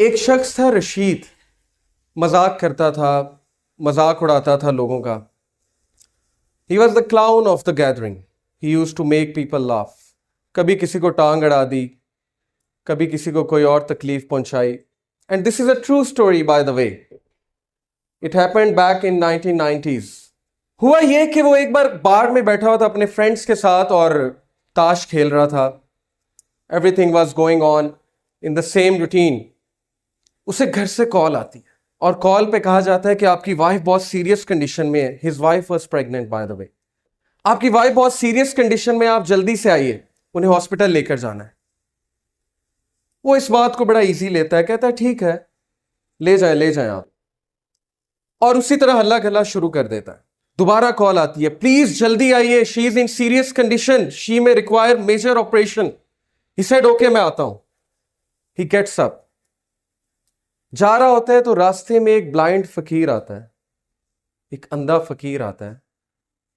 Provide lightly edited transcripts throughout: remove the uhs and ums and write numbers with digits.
एक शख्स था रशीद, मजाक करता था, मजाक उड़ाता था लोगों का। He was the clown of the gathering. He use to make people laugh. कभी किसी को टांग अड़ा दी, कभी किसी को कोई और तकलीफ पहुंचाई। And this is a true story by the way. It happened back in 1990s। हुआ ये कि वो एक बार बार में बैठा हुआ था अपने फ्रेंड्स के साथ और ताश खेल रहा था। Everything was going on in the same routine. उसे घर से कॉल आती है और कॉल पे कहा जाता है कि आपकी वाइफ बहुत सीरियस कंडीशन में है। His wife was pregnant by the way. आपकी वाइफ बहुत सीरियस कंडीशन में, आप जल्दी से आइए, उन्हें हॉस्पिटल लेकर जाना है। वो इस बात को बड़ा इजी लेता है, कहता है ठीक है, ले जाएं आप। और उसी तरह हल्ला गल्ला शुरू कर देता है। दोबारा कॉल आती है, प्लीज जल्दी आइए, she is in serious condition, she may require major operation. He said okay, मैं आता हूं। ही गेट्स अप, जा रहा होता है तो रास्ते में एक ब्लाइंड फकीर आता है, एक अंधा फकीर आता है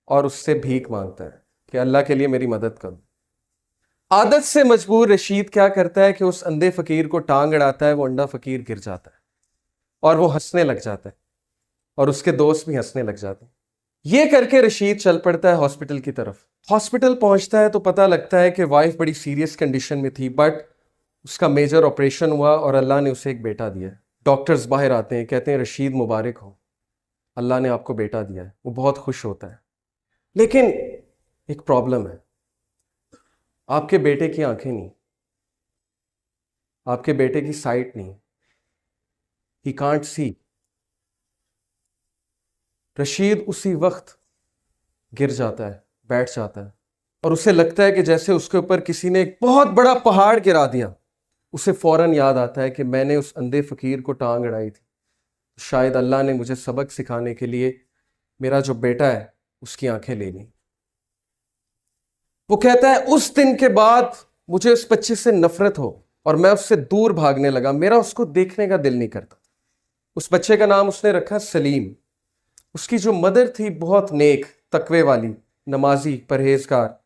और उससे भीख मांगता है कि अल्लाह के लिए मेरी मदद करो। आदत से मजबूर रशीद क्या करता है कि उस अंधे फकीर को टांग अड़ाता है। वो अंधा फकीर गिर जाता है और वो हंसने लग जाता है और उसके दोस्त भी हंसने लग जाते हैं। ये करके रशीद चल पड़ता है हॉस्पिटल की तरफ। हॉस्पिटल पहुंचता है तो पता लगता है कि वाइफ बड़ी सीरियस कंडीशन में थी, बट उसका मेजर ऑपरेशन हुआ और अल्लाह ने उसे एक बेटा दिया। डॉक्टर्स बाहर आते हैं, कहते हैं रशीद मुबारक हो, अल्लाह ने आपको बेटा दिया है। वो बहुत खुश होता है, लेकिन एक प्रॉब्लम है, आपके बेटे की आंखें नहीं, आपके बेटे की साइट नहीं, ही कांट सी। रशीद उसी वक्त गिर जाता है, बैठ जाता है और उसे लगता है कि जैसे उसके ऊपर किसी ने एक बहुत बड़ा पहाड़ गिरा दिया। उसे फौरन याद आता है कि मैंने उस अंधे फकीर को टांग अड़ाई थी, शायद अल्लाह ने मुझे सबक सिखाने के लिए मेरा जो बेटा है उसकी आंखें ले ली। वो कहता है उस दिन के बाद मुझे उस बच्चे से नफरत हो और मैं उससे दूर भागने लगा। मेरा उसको देखने का दिल नहीं करता। उस बच्चे का नाम उसने रखा सलीम। उसकी जो मदर थी बहुत नेक, तकवे वाली, नमाजी, परहेजगार,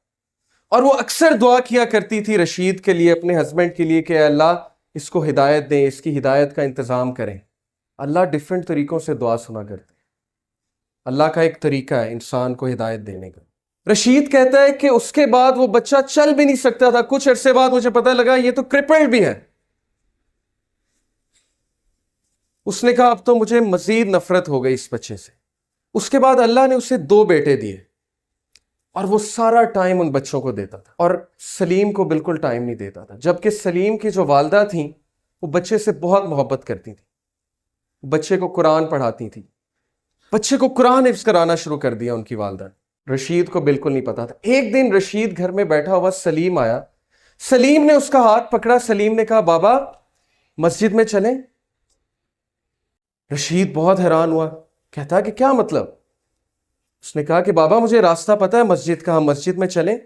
और वो अक्सर दुआ किया करती थी रशीद के लिए, अपने हस्बैंड के लिए कि अल्लाह इसको हिदायत दें, इसकी हिदायत का इंतज़ाम करें। अल्लाह डिफरेंट तरीकों से दुआ सुना करते हैं। अल्लाह का एक तरीका है इंसान को हिदायत देने का। रशीद कहता है कि उसके बाद वो बच्चा चल भी नहीं सकता था। कुछ अरसे बाद मुझे पता लगा ये तो क्रिपल्ड भी है। उसने कहा अब तो मुझे मजीद नफरत हो गई इस बच्चे से। उसके बाद अल्लाह ने उसे 2 बेटे दिए और वो सारा टाइम उन बच्चों को देता था और सलीम को बिल्कुल टाइम नहीं देता था। जबकि सलीम की जो वालदा थी वो बच्चे से बहुत मोहब्बत करती थी, बच्चे को कुरान पढ़ाती थी, बच्चे को कुरान हिफ्ज कराना शुरू कर दिया उनकी वालदा ने। रशीद को बिल्कुल नहीं पता था। एक दिन रशीद घर में बैठा हुआ, सलीम आया। सलीम ने उसका हाथ पकड़ा। सलीम ने कहा बाबा मस्जिद में चलें। रशीद बहुत हैरान हुआ, कहता कि क्या मतलब। उसने कहा कि बाबा मुझे रास्ता पता है मस्जिद का, हम मस्जिद में चलें।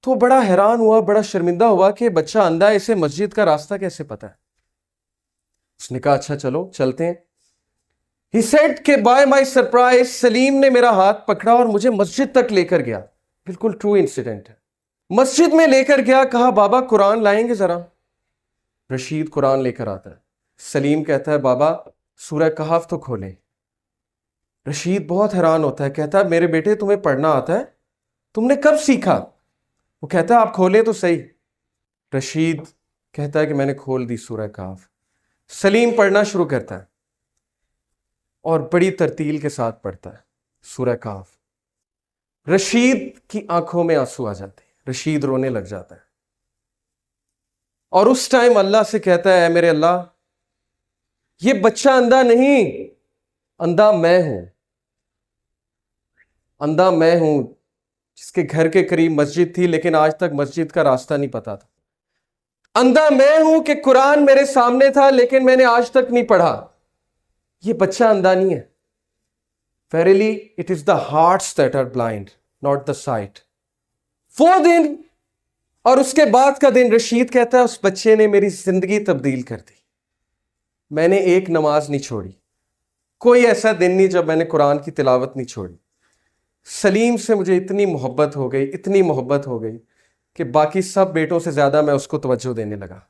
तो बड़ा हैरान हुआ, बड़ा शर्मिंदा हुआ कि बच्चा अंधा है, इसे मस्जिद का रास्ता कैसे पता है। उसने कहा अच्छा चलो चलते हैं। He said कि बाय माई सरप्राइज सलीम ने मेरा हाथ पकड़ा और मुझे मस्जिद तक लेकर गया। बिल्कुल ट्रू इंसिडेंट है। मस्जिद में लेकर गया, कहा बाबा कुरान लाएंगे जरा। रशीद कुरान लेकर आता है। सलीम कहता है बाबा सूरह कहफ तो खोले। रशीद बहुत हैरान होता है, कहता है मेरे बेटे तुम्हें पढ़ना आता है, तुमने कब सीखा। वो कहता है आप खोले तो सही। रशीद कहता है कि मैंने खोल दी सूरह कहफ। सलीम पढ़ना शुरू करता है और बड़ी तरतील के साथ पढ़ता है सूरह कहफ। रशीद की आंखों में आंसू आ जाते हैं, रशीद रोने लग जाता है और उस टाइम अल्लाह से कहता है मेरे अल्लाह, ये बच्चा अंधा नहीं, अंधा मैं हूं, अंधा मैं हूं जिसके घर के करीब मस्जिद थी लेकिन आज तक मस्जिद का रास्ता नहीं पता था। अंधा मैं हूं कि कुरान मेरे सामने था लेकिन मैंने आज तक नहीं पढ़ा। ये बच्चा अंधा नहीं है। Verily it is the hearts that are blind, not the sight. वो दिन और उसके बाद का दिन, रशीद कहता है उस बच्चे ने मेरी जिंदगी तब्दील कर दी। मैंने एक नमाज नहीं छोड़ी, कोई ऐसा दिन नहीं जब मैंने कुरान की तिलावत नहीं छोड़ी। सलीम से मुझे इतनी मोहब्बत हो गई, इतनी मोहब्बत हो गई कि बाकी सब बेटों से ज्यादा मैं उसको तवज्जो देने लगा।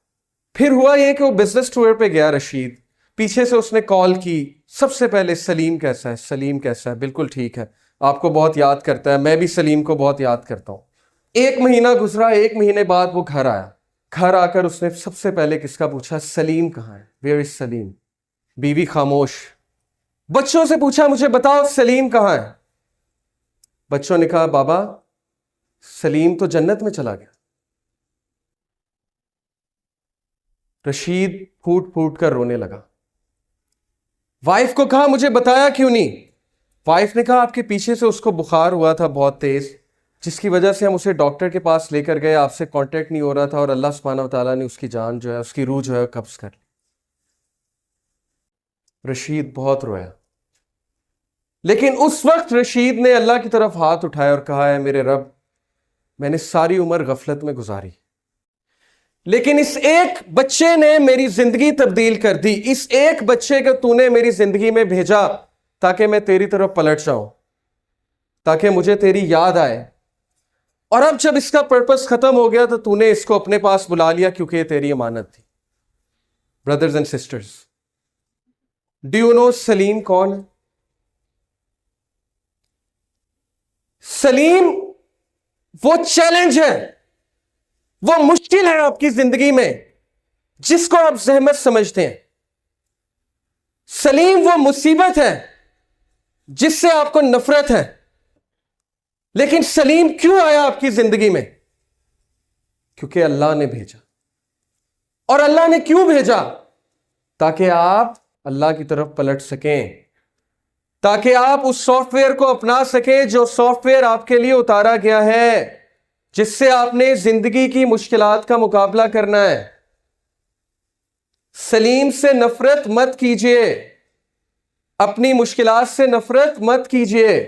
फिर हुआ ये कि वो बिजनेस टूर पे गया रशीद, पीछे से उसने कॉल की, सबसे पहले सलीम कैसा है, सलीम कैसा है, बिल्कुल ठीक है, आपको बहुत याद करता है, मैं भी सलीम को बहुत याद करता हूँ। 1 महीना गुजरा, 1 महीने बाद वो घर आया। घर आकर उसने सबसे पहले किसका पूछा, सलीम कहाँ है, वेयर इज सलीम। बीवी खामोश। बच्चों से पूछा, मुझे बताओ सलीम कहाँ है। बच्चों ने कहा, बाबा सलीम तो जन्नत में चला गया। रशीद फूट फूट कर रोने लगा। वाइफ को कहा, मुझे बताया क्यों नहीं। वाइफ ने कहा, आपके पीछे से उसको बुखार हुआ था बहुत तेज, जिसकी वजह से हम उसे डॉक्टर के पास लेकर गए, आपसे कांटेक्ट नहीं हो रहा था और अल्लाह सुब्हानहू व तआला ने उसकी जान जो है, उसकी रूह जो है कब्ज कर ली। रशीद बहुत रोया, लेकिन उस वक्त रशीद ने अल्लाह की तरफ हाथ उठाया और कहा, है मेरे रब, मैंने सारी उम्र गफलत में गुजारी, लेकिन इस एक बच्चे ने मेरी जिंदगी तब्दील कर दी। इस एक बच्चे को तूने मेरी जिंदगी में भेजा ताकि मैं तेरी तरफ पलट जाऊं, ताकि मुझे तेरी याद आए। और अब जब इसका पर्पस खत्म हो गया तो तूने इसको अपने पास बुला लिया, क्योंकि ये तेरी अमानत थी। Brothers and sisters, do you know Salim कौन है? सलीम वो चैलेंज है, वो मुश्किल है आपकी जिंदगी में जिसको आप जहमत समझते हैं। सलीम वो मुसीबत है जिससे आपको नफरत है। लेकिन सलीम क्यों आया आपकी जिंदगी में? क्योंकि अल्लाह ने भेजा। और अल्लाह ने क्यों भेजा? ताकि आप अल्लाह की तरफ पलट सकें, ताकि आप उस सॉफ्टवेयर को अपना सकें जो सॉफ्टवेयर आपके लिए उतारा गया है, जिससे आपने जिंदगी की मुश्किलात का मुकाबला करना है। सलीम से नफरत मत कीजिए, अपनी मुश्किलात से नफरत मत कीजिए।